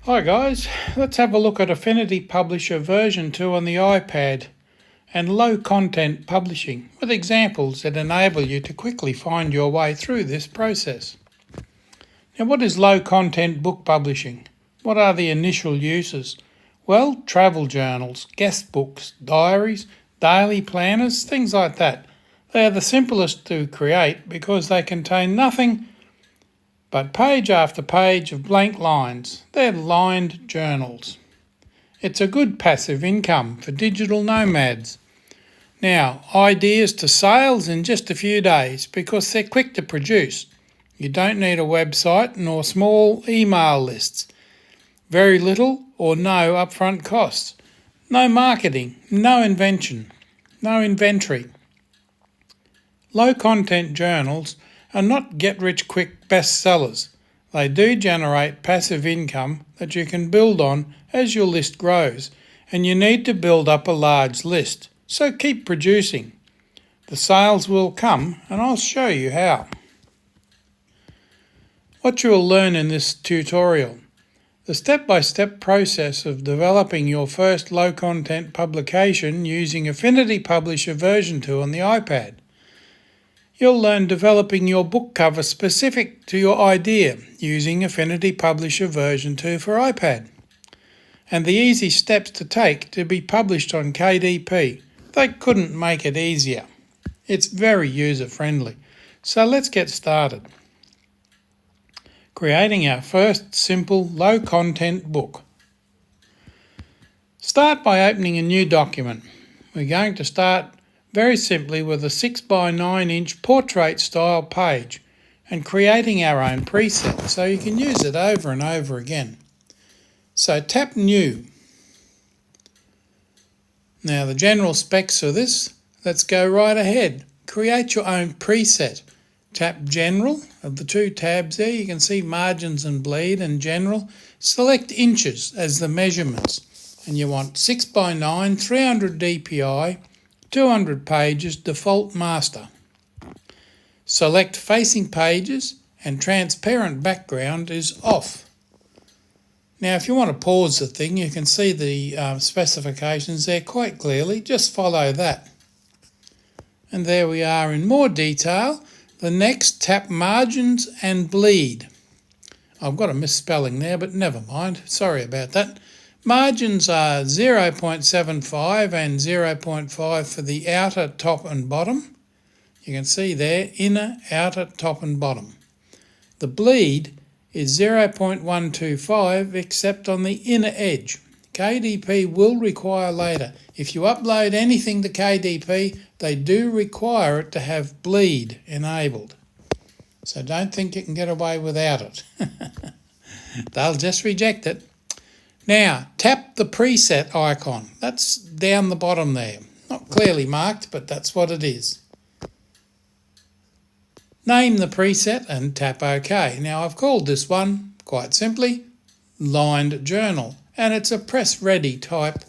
Hi guys, let's have a look at Affinity Publisher version 2 on the iPad and low content publishing with examples that enable you to quickly find your way through this process. Now, what is low content book publishing? What are the initial uses? Well, travel journals, guest books, diaries, daily planners, things like that. They are the simplest to create because they contain nothing but page after page of blank lines. They're lined journals. It's a good passive income for digital nomads. Now, ideas to sales in just a few days because they're quick to produce. You don't need a website nor small email lists. Very little or no upfront costs. No marketing, no inventory. Low content journals are not get-rich-quick bestsellers. They do generate passive income that you can build on as your list grows, and you need to build up a large list, so keep producing. The sales will come, and I'll show you how. What you will learn in this tutorial: the step-by-step process of developing your first low-content publication using Affinity Publisher version 2 on the iPad. You'll learn developing your book cover specific to your idea using Affinity Publisher version 2 for iPad. And the easy steps to take to be published on KDP. They couldn't make it easier. It's very user-friendly. So let's get started. Creating our first simple low-content book. Start by opening a new document. We're going to start very simply with a 6x9-inch portrait style page and creating our own preset so you can use it over and over again. So tap New. Now the general specs for this, let's go right ahead. Create your own preset. Tap General of the two tabs there. You can see margins and bleed and General. Select inches as the measurements and you want 6x9, 300 dpi, 200 pages, default master. Select facing pages and transparent background is off. Now if you want to pause the thing, you can see the specifications there quite clearly. Just follow that. And there we are in more detail. The next, tap margins and bleed. I've got a misspelling there, but never mind. Sorry about that. Margins are 0.75 and 0.5 for the outer, top and bottom. You can see there, inner, outer, top and bottom. The bleed is 0.125 except on the inner edge. KDP will require later. If you upload anything to KDP, they do require it to have bleed enabled. So don't think you can get away without it. They'll just reject it. Now, tap the preset icon. That's down the bottom there. Not clearly marked, but that's what it is. Name the preset and tap OK. Now, I've called this one, quite simply, Lined Journal, and it's a press ready type.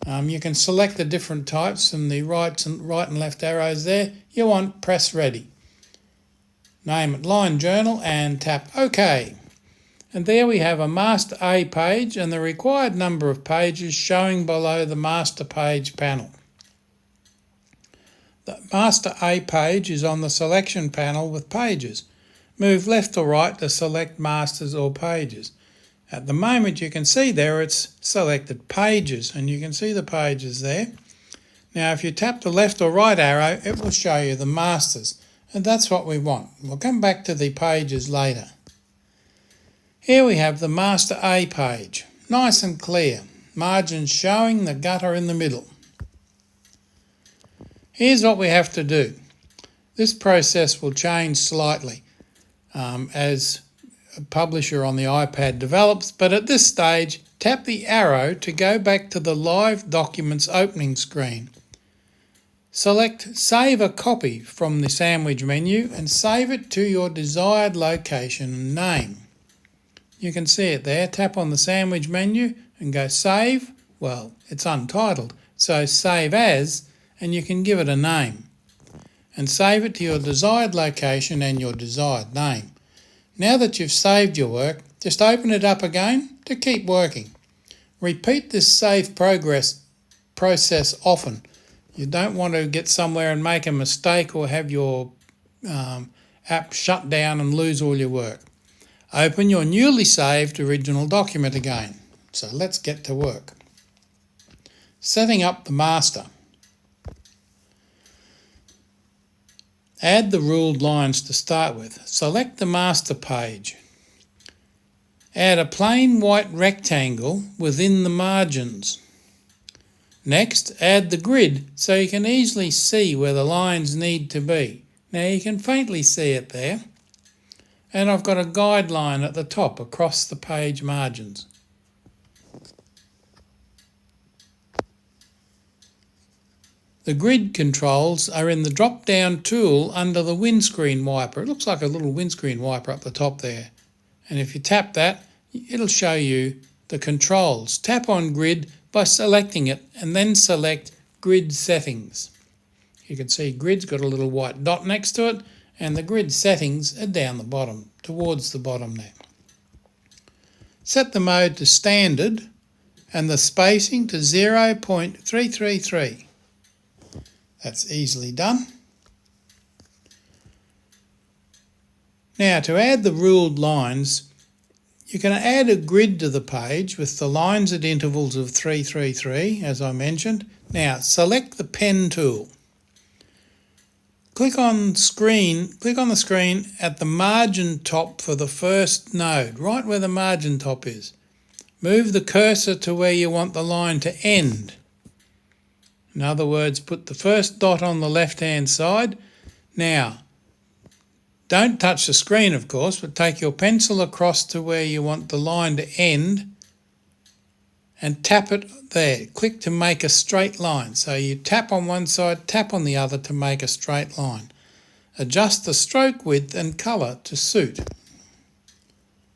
You can select the different types from the right and left arrows there. You want press ready. Name it Lined Journal and tap OK. And there we have a Master A page and the required number of pages showing below the Master Page panel. The Master A page is on the selection panel with pages. Move left or right to select masters or pages. At the moment you can see there it's selected pages and you can see the pages there. Now if you tap the left or right arrow it will show you the masters and that's what we want. We'll come back to the pages later. Here we have the Master A page, nice and clear, margins showing, the gutter in the middle. Here's what we have to do. This process will change slightly as a publisher on the iPad develops, but at this stage, tap the arrow to go back to the Live Documents opening screen. Select Save a Copy from the sandwich menu and save it to your desired location and name. You can see it there. Tap on the sandwich menu and go Save. Well, it's untitled, so Save As, and you can give it a name. And save it to your desired location and your desired name. Now that you've saved your work, Just open it up again to keep working. Repeat this save process often. You don't want to get somewhere and make a mistake or have your app shut down and lose all your work. Open your newly saved original document again. So let's get to work. Setting up the master. Add the ruled lines to start with. Select the master page. Add a plain white rectangle within the margins. Next, add the grid so you can easily see where the lines need to be. Now you can faintly see it there. And I've got a guideline at the top across the page margins. The grid controls are in the drop-down tool under the windscreen wiper. It looks like a little windscreen wiper up the top there. And if you tap that, it'll show you the controls. Tap on grid by selecting it and then select grid settings. You can see grid's got a little white dot next to it and the grid settings are down the bottom, towards the bottom there. Set the mode to standard and the spacing to 0.333. That's easily done. Now to add the ruled lines, you can add a grid to the page with the lines at intervals of 333, as I mentioned. Now select the pen tool. Click on the screen at the margin top for the first node, right where the margin top is. Move the cursor to where you want the line to end. In other words, put the first dot on the left-hand side. Now, don't touch the screen, of course, but take your pencil across to where you want the line to end and tap it there. Click to make a straight line. So you tap on one side, tap on the other to make a straight line. Adjust the stroke width and colour to suit.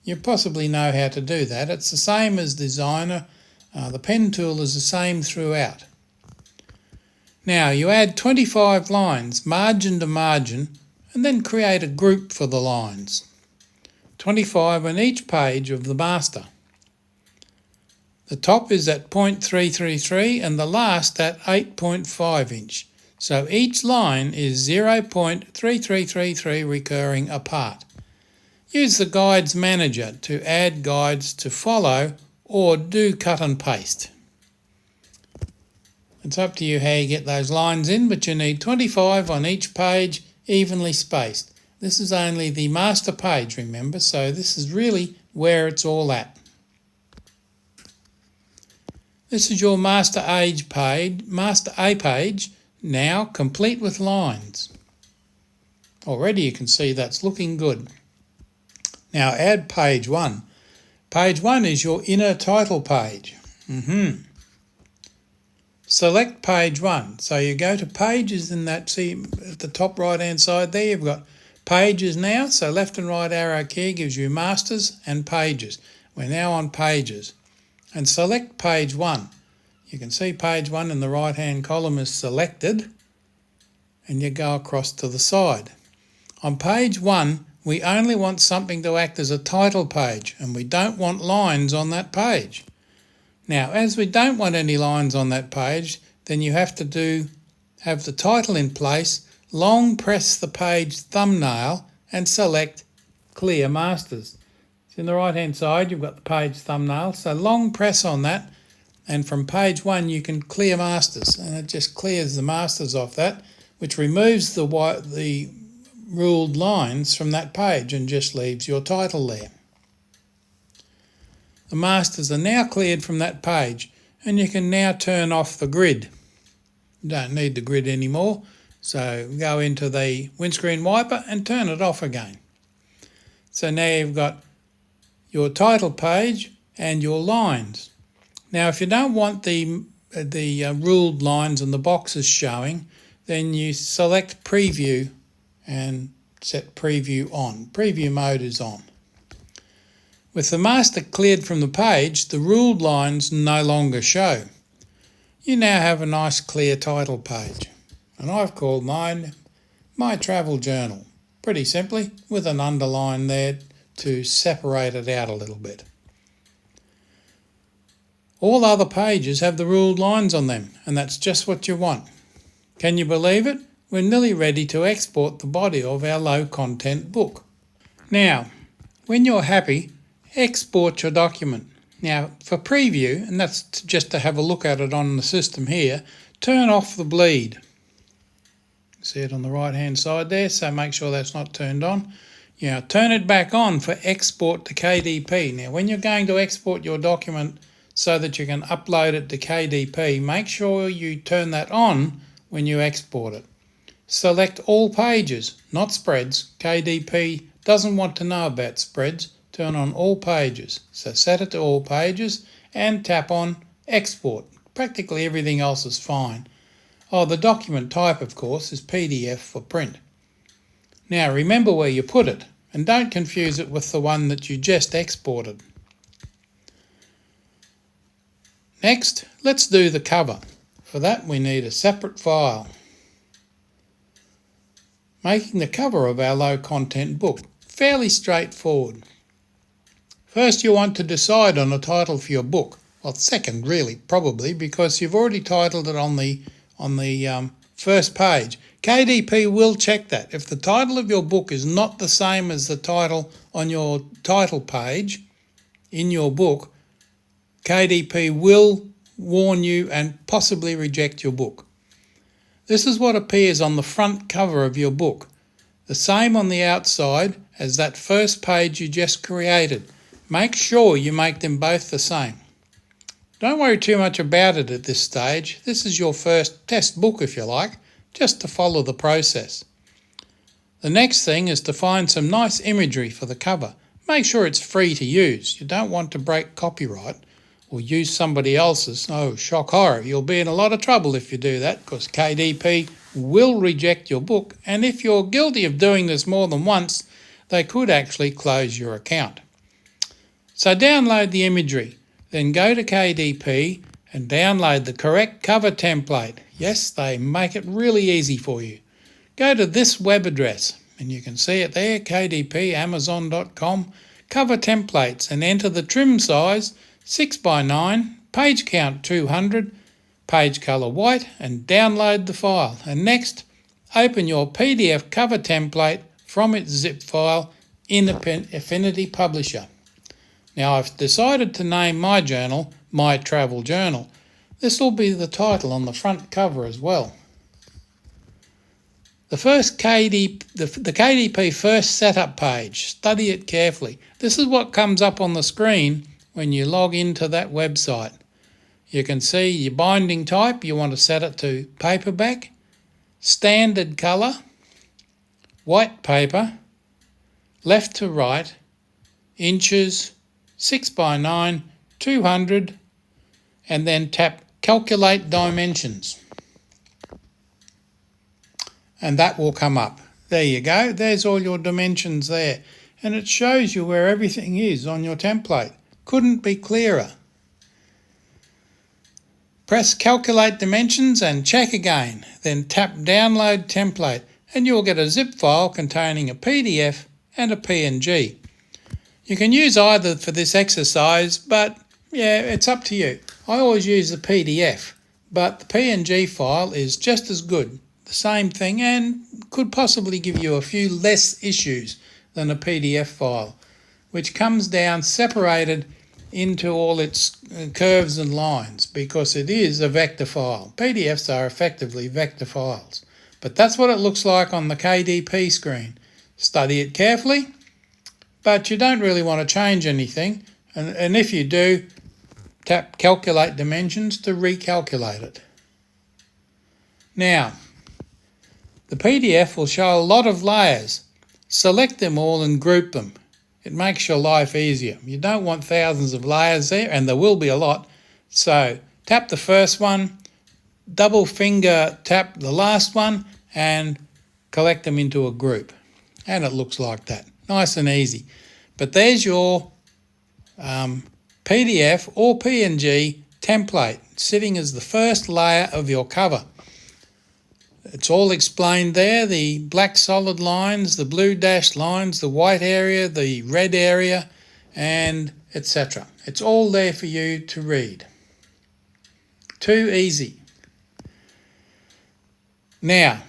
You possibly know how to do that. It's the same as Designer. The pen tool is the same throughout. Now you add 25 lines, margin to margin, and then create a group for the lines. 25 on each page of the master. The top is at 0.333 and the last at 8.5 inch. So each line is 0.3333 recurring apart. Use the Guides Manager to add guides to follow or do cut and paste. It's up to you how you get those lines in, but you need 25 on each page, evenly spaced. This is only the master page, remember, so this is really where it's all at. This is your master A page, now complete with lines. Already you can see that's looking good. Now add page 1. Page 1 is your inner title page. Select page 1. So you go to pages in that, see at the top right hand side there you've got pages now. So left and right arrow key gives you masters and pages. We're now on pages. And select page 1. You can see page 1 in the right hand column is selected and you go across to the side. On page 1 we only want something to act as a title page and we don't want lines on that page. Now, as we don't want any lines on that page, then you have to have the title in place, long press the page thumbnail and select Clear Masters. So in the right hand side you've got the page thumbnail, so long press on that and from page 1 you can clear masters and it just clears the masters off that, which removes the ruled lines from that page and just leaves your title there. The masters are now cleared from that page and you can now turn off the grid. You don't need the grid anymore, so go into the windscreen wiper and turn it off again. So now you've got your title page and your lines. Now if you don't want the ruled lines and the boxes showing, then you select preview and set preview on. Preview mode is on. With the master cleared from the page, the ruled lines no longer show. You now have a nice clear title page. And I've called mine My Travel Journal. Pretty simply, with an underline there to separate it out a little bit. All other pages have the ruled lines on them, and that's just what you want. Can you believe it? We're nearly ready to export the body of our low content book. Now, when you're happy, export your document. Now, for preview, and that's just to have a look at it on the system here, turn off the bleed. See it on the right hand side there, so make sure that's not turned on. Turn it back on for export to KDP. Now, when you're going to export your document so that you can upload it to KDP, make sure you turn that on when you export it. Select all pages, not spreads. KDP doesn't want to know about spreads. Turn on all pages. So set it to all pages and tap on export. Practically everything else is fine. Oh, the document type, of course, is PDF for print. Now remember where you put it and don't confuse it with the one that you just exported. Next, let's do the cover. For that we need a separate file. Making the cover of our low content book. Fairly straightforward. First you want to decide on a title for your book. Well, second really, probably, because you've already titled it on the first page. KDP will check that. If the title of your book is not the same as the title on your title page in your book, KDP will warn you and possibly reject your book. This is what appears on the front cover of your book. The same on the outside as that first page you just created. Make sure you make them both the same. Don't worry too much about it at this stage. This is your first test book, if you like, just to follow the process. The next thing is to find some nice imagery for the cover. Make sure it's free to use. You don't want to break copyright or use somebody else's. Oh, shock horror. You'll be in a lot of trouble if you do that, because KDP will reject your book, and if you're guilty of doing this more than once, they could actually close your account. So download the imagery, then go to KDP and download the correct cover template. Yes, they make it really easy for you. Go to this web address, and you can see it there, kdpamazon.com, cover templates, and enter the trim size 6x9, page count 200, page colour white, and download the file. And next, open your PDF cover template from its zip file in Affinity Publisher. Now I've decided to name my journal My Travel Journal. This will be the title on the front cover as well. The KDP first setup page, study it carefully. This is what comes up on the screen when you log into that website. You can see your binding type. You want to set it to paperback, standard colour, white paper, left to right, inches, 6x9, 200, and then tap calculate dimensions. And that will come up. There you go. There's all your dimensions there. And it shows you where everything is on your template. Couldn't be clearer. Press calculate dimensions and check again. Then tap download template and you'll get a zip file containing a PDF and a PNG. You can use either for this exercise, but yeah, it's up to you. I always use the PDF, but the PNG file is just as good. The same thing, and could possibly give you a few less issues than a PDF file, which comes down separated into all its curves and lines, because it is a vector file. PDFs are effectively vector files, but that's what it looks like on the KDP screen. Study it carefully, but you don't really want to change anything, and if you do, tap calculate dimensions to recalculate it. Now, the PDF will show a lot of layers. Select them all and group them. It makes your life easier. You don't want thousands of layers there, and there will be a lot. So tap the first one, double finger tap the last one, and collect them into a group. And it looks like that. Nice and easy. But there's your PDF or PNG template sitting as the first layer of your cover. It's all explained there, the black solid lines, the blue dashed lines, the white area, the red area, and etc. It's all there for you to read. Too easy. Now,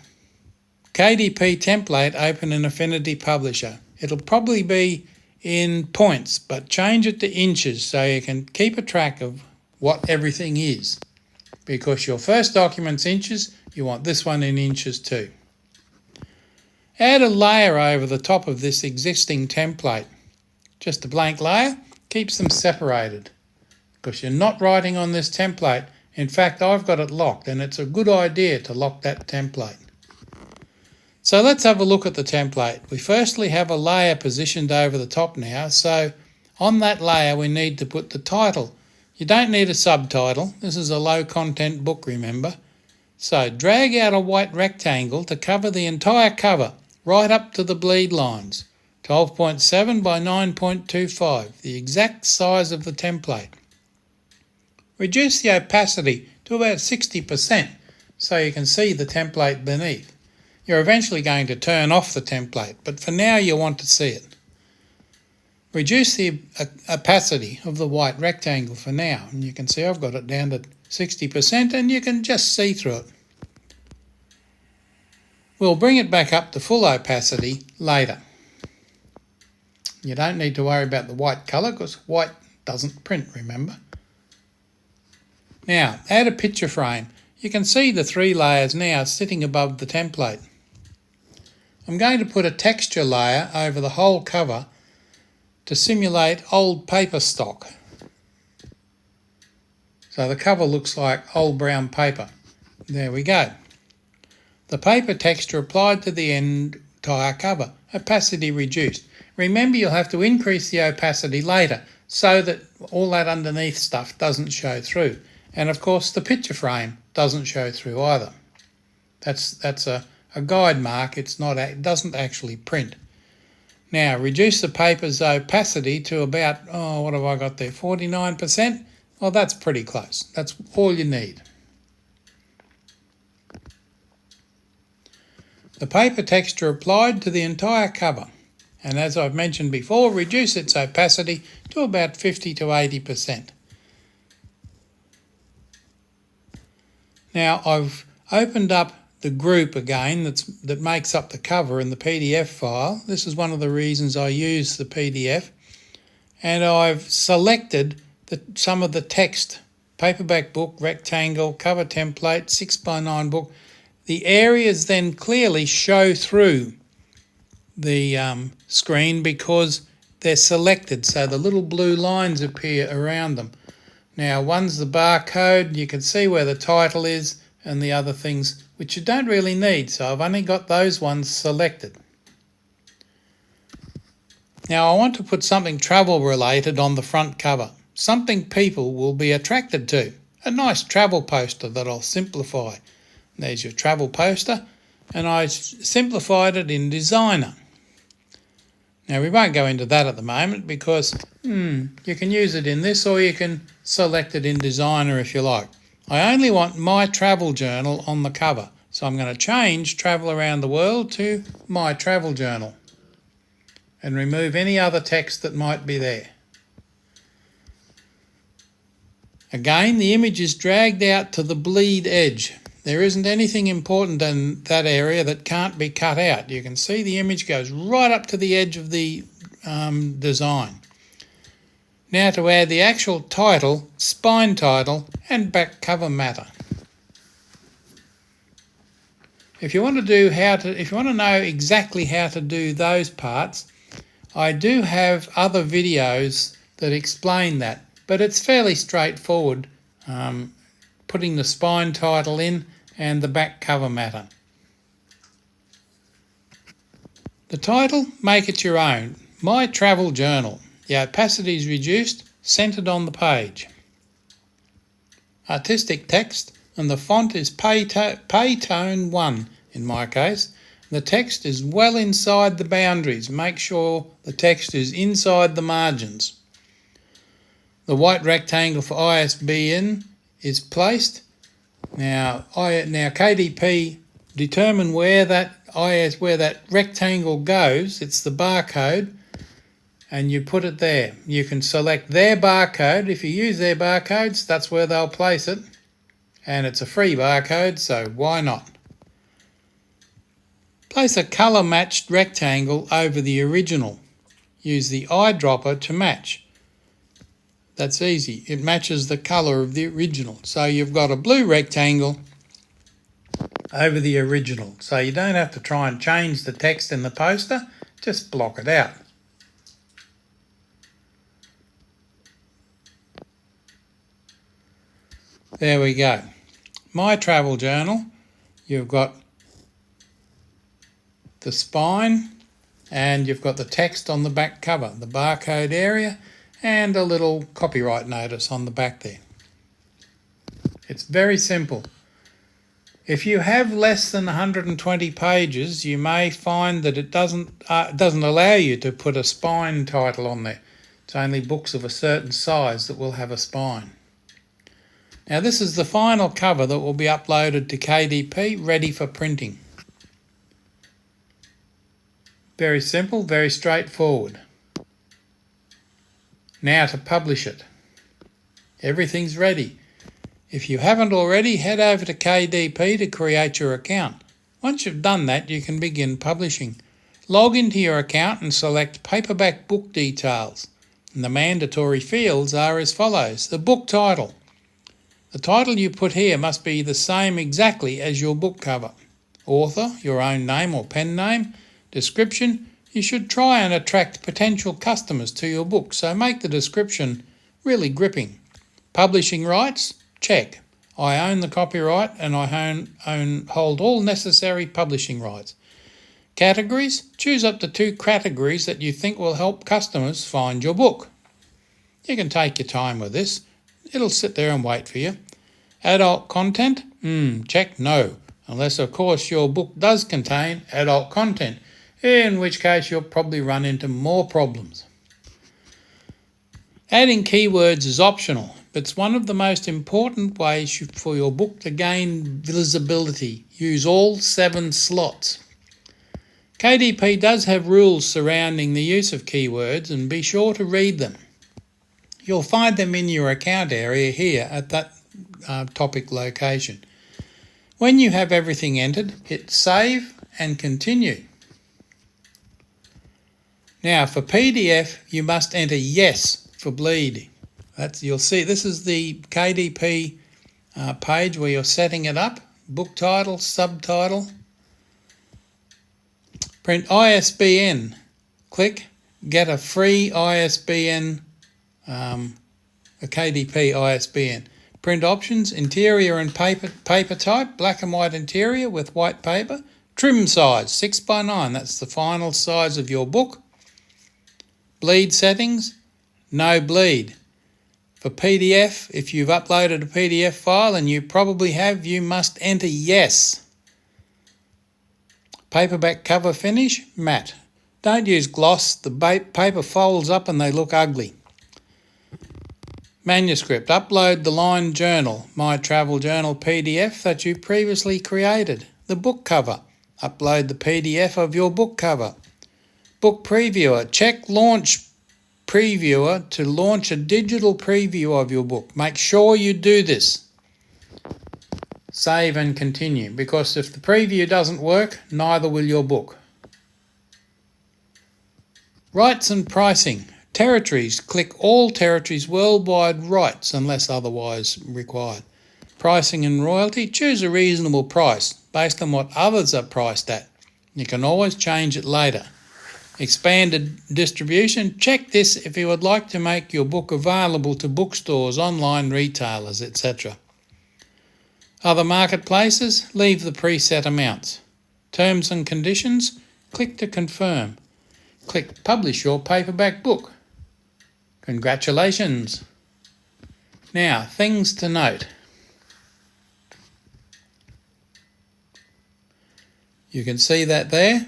KDP template open in Affinity Publisher. It'll probably be in points, but change it to inches so you can keep a track of what everything is. Because your first document's inches, you want this one in inches too. Add a layer over the top of this existing template. Just a blank layer keeps them separated because you're not writing on this template. In fact, I've got it locked, and it's a good idea to lock that template. So let's have a look at the template. We firstly have a layer positioned over the top now, so on that layer we need to put the title. You don't need a subtitle. This is a low content book, remember. So drag out a white rectangle to cover the entire cover, right up to the bleed lines. 12.7 by 9.25, the exact size of the template. Reduce the opacity to about 60% so you can see the template beneath. You're eventually going to turn off the template, but for now you want to see it. Reduce the opacity of the white rectangle for now, and you can see I've got it down to 60% and you can just see through it. We'll bring it back up to full opacity later. You don't need to worry about the white colour because white doesn't print, remember. Now, add a picture frame. You can see the 3 layers now sitting above the template. I'm going to put a texture layer over the whole cover to simulate old paper stock. So the cover looks like old brown paper. There we go. The paper texture applied to the entire cover. Opacity reduced. Remember, you'll have to increase the opacity later so that all that underneath stuff doesn't show through. And of course the picture frame doesn't show through either. That's a guide mark. It doesn't actually print. Now reduce the paper's opacity to about, what have I got there, 49%? Well, that's pretty close. That's all you need. The paper texture applied to the entire cover. And as I've mentioned before, reduce its opacity to about 50 to 80%. Now I've opened up the group again that makes up the cover in the PDF file. This is one of the reasons I use the PDF. And I've selected some of the text, paperback book, rectangle, cover template, 6x9 book. The areas then clearly show through the screen because they're selected, so the little blue lines appear around them. Now one's the barcode, you can see where the title is and the other things which you don't really need, so I've only got those ones selected. Now I want to put something travel related on the front cover, something people will be attracted to, a nice travel poster that I'll simplify. There's your travel poster, and I simplified it in Designer. Now we won't go into that at the moment because you can use it in this or you can select it in Designer if you like. I only want my travel journal on the cover, so I'm going to change Travel Around the World to My Travel Journal and remove any other text that might be there. Again, the image is dragged out to the bleed edge. There isn't anything important in that area that can't be cut out. You can see the image goes right up to the edge of the design. Now to add the actual title, spine title and back cover matter. If you want to know exactly how to do those parts, I do have other videos that explain that, but it's fairly straightforward. Putting the spine title in and the back cover matter. The title, make it your own. My Travel Journal. The opacity is reduced, centered on the page. Artistic text, and the font is Paytone 1 in my case. The text is well inside the boundaries. Make sure the text is inside the margins. The white rectangle for ISBN is placed. Now KDP determine where that rectangle goes, it's the barcode, and you put it there. You can select their barcode. If you use their barcodes, that's where they'll place it. And it's a free barcode, so why not? Place a colour matched rectangle over the original. Use the eyedropper to match. That's easy. It matches the colour of the original. So you've got a blue rectangle over the original. So you don't have to try and change the text in the poster, just block it out. There we go. My travel journal, you've got the spine and you've got the text on the back cover, the barcode area, and a little copyright notice on the back there. It's very simple. If you have less than 120 pages, you may find that it doesn't allow you to put a spine title on there. It's only books of a certain size that will have a spine. Now this is the final cover that will be uploaded to KDP, ready for printing. Very simple, very straightforward. Now to publish it. Everything's ready. If you haven't already, head over to KDP to create your account. Once you've done that, you can begin publishing. Log into your account and select paperback book details. And the mandatory fields are as follows. The book title. The title you put here must be the same exactly as your book cover. Author, your own name or pen name. Description, you should try and attract potential customers to your book, so make the description really gripping. Publishing rights, check. I own the copyright and I hold all necessary publishing rights. Categories, choose up to 2 categories that you think will help customers find your book. You can take your time with this. It'll sit there and wait for you. Adult content? Check no. Unless, of course, your book does contain adult content, in which case you'll probably run into more problems. Adding keywords is optional, but it's one of the most important ways for your book to gain visibility. Use all 7 slots. KDP does have rules surrounding the use of keywords, and be sure to read them. You'll find them in your account area here at that topic location. When you have everything entered, hit save and continue. Now for PDF, you must enter yes for bleed. You'll see this is the KDP page where you're setting it up. Book title, subtitle. Print ISBN. Click, get a free ISBN, a KDP ISBN. Print options, interior and paper type, black and white interior with white paper. Trim size, 6x9, that's the final size of your book. Bleed settings, no bleed. For PDF, if you've uploaded a PDF file, and you probably have, you must enter yes. Paperback cover finish, matte. Don't use gloss, the paper folds up and they look ugly. Manuscript, upload the lined journal, My Travel Journal PDF that you previously created. The book cover, upload the PDF of your book cover. Book previewer, check launch previewer to launch a digital preview of your book. Make sure you do this. Save and continue, because if the preview doesn't work, neither will your book. Rights and pricing. Territories, click all territories worldwide rights unless otherwise required. Pricing and royalty, choose a reasonable price based on what others are priced at. You can always change it later. Expanded distribution, check this if you would like to make your book available to bookstores, online retailers, etc. Other marketplaces, leave the preset amounts. Terms and conditions, click to confirm. Click Publish your paperback book. Congratulations! Now, things to note. You can see that there.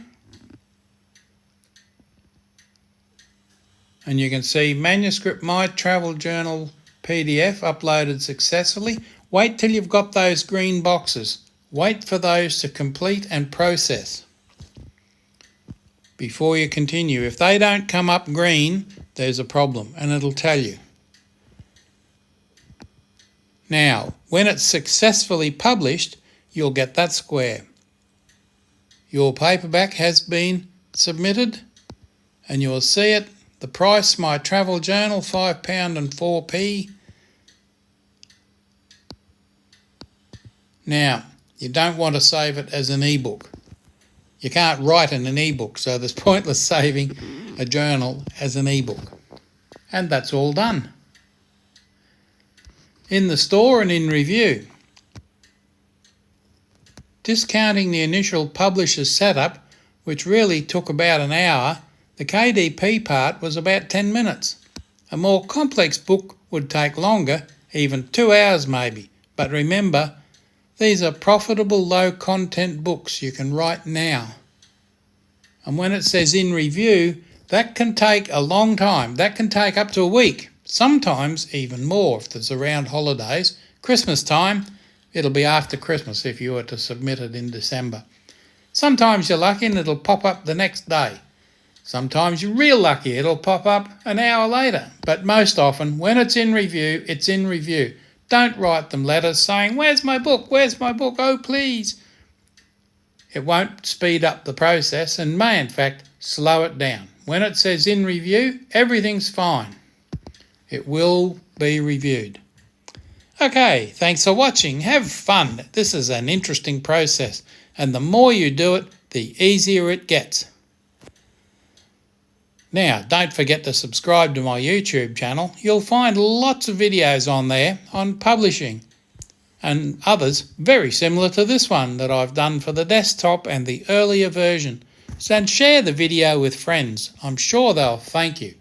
And you can see manuscript My Travel Journal PDF uploaded successfully. Wait till you've got those green boxes. Wait for those to complete and process before you continue. If they don't come up green, there's a problem, and it'll tell you. Now, when it's successfully published, you'll get that square. Your paperback has been submitted, and you'll see it. The price, my travel journal, £5 and 4p. Now, you don't want to save it as an ebook. You can't write in an ebook, so there's pointless saving a journal as an ebook. And that's all done. In the store and in review. Discounting the initial publisher's setup, which really took about an hour, the KDP part was about 10 minutes. A more complex book would take longer, even 2 hours maybe. But remember, these are profitable low-content books you can write now. And when it says in review, that can take a long time. That can take up to a week, sometimes even more if it's around holidays. Christmas time, it'll be after Christmas if you were to submit it in December. Sometimes you're lucky and it'll pop up the next day. Sometimes you're real lucky, it'll pop up an hour later. But most often, when it's in review, it's in review. Don't write them letters saying, "Where's my book? Where's my book? Oh, please." It won't speed up the process and may, in fact, slow it down. When it says in review, everything's fine. It will be reviewed. Okay, thanks for watching. Have fun. This is an interesting process, and the more you do it, the easier it gets. Now, don't forget to subscribe to my YouTube channel. You'll find lots of videos on there on publishing and others very similar to this one that I've done for the desktop and the earlier version. And share the video with friends. I'm sure they'll thank you.